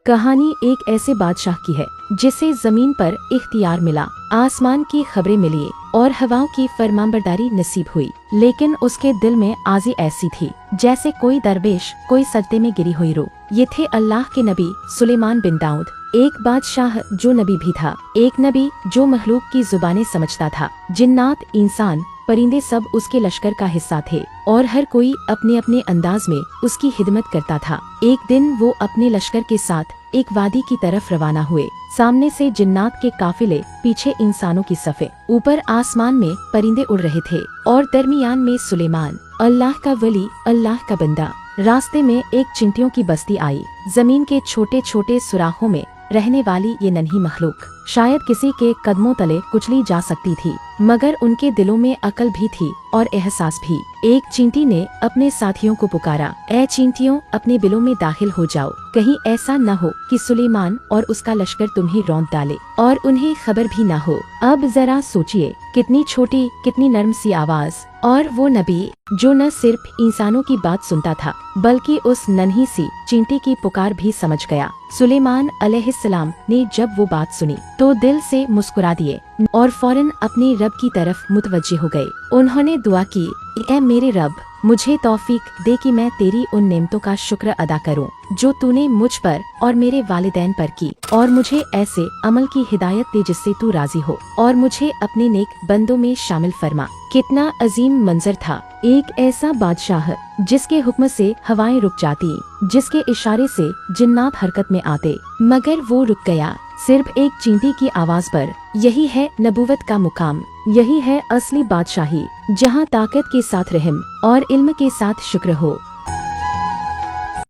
कहानी एक ऐसे बादशाह की है जिसे जमीन पर इख्तियार मिला, आसमान की खबरें मिली और हवाओं की फरमाबरदारी नसीब हुई, लेकिन उसके दिल में आजी ऐसी थी जैसे कोई दरवेश कोई सजदे में गिरी हुई रूह। ये थे अल्लाह के नबी सुलेमान बिन दाऊद, एक बादशाह जो नबी भी था, एक नबी जो मखलूक की जुबानें समझता था। जिन्नात, इंसान, परिंदे सब उसके लश्कर का हिस्सा थे और हर कोई अपने अपने अंदाज में उसकी खिदमत करता था। एक दिन वो अपने लश्कर के साथ एक वादी की तरफ रवाना हुए। सामने से जिन्नात के काफिले, पीछे इंसानों की सफ़े। ऊपर आसमान में परिंदे उड़ रहे थे और दरमियान में सुलेमान, अल्लाह का वली, अल्लाह का बंदा। रास्ते में एक चिंटियों की बस्ती आई। जमीन के छोटे छोटे सुराखों में रहने वाली ये नन्ही मखलूक शायद किसी के कदमों तले कुचली जा सकती थी, मगर उनके दिलों में अकल भी थी और एहसास भी। एक चींटी ने अपने साथियों को पुकारा, ऐ चींटियों, अपने बिलों में दाखिल हो जाओ, कहीं ऐसा न हो कि सुलेमान और उसका लश्कर तुम्हें रौंद डाले और उन्हें खबर भी न हो। अब जरा सोचिए, कितनी छोटी, कितनी नर्म सी आवाज, और वो नबी जो न सिर्फ इंसानों की बात सुनता था बल्कि उस नन्ही सी चींटी की पुकार भी समझ गया। सुलेमान अलैहिस्सलाम ने जब वो बात सुनी तो दिल से मुस्कुरा दिए और फौरन अपने रब की तरफ मुतवज्जे हो गए। उन्होंने दुआ की, ऐ मेरे रब, मुझे तौफीक दे कि मैं तेरी उन नेमतों का शुक्र अदा करूं जो तूने मुझ पर और मेरे वालिदैन पर की, और मुझे ऐसे अमल की हिदायत दे जिससे तू राजी हो, और मुझे अपने नेक बंदों में शामिल फरमा। कितना अजीम मंजर था, एक ऐसा बादशाह जिसके हुक्म से हवाएं रुक जाती, जिसके इशारे से जिन्नात हरकत में आते, मगर वो रुक गया सिर्फ एक चींटी की आवाज पर। यही है नबूवत का मुकाम, यही है असली बादशाही, जहाँ ताकत के साथ रहम और इल्म के साथ शुक्र हो।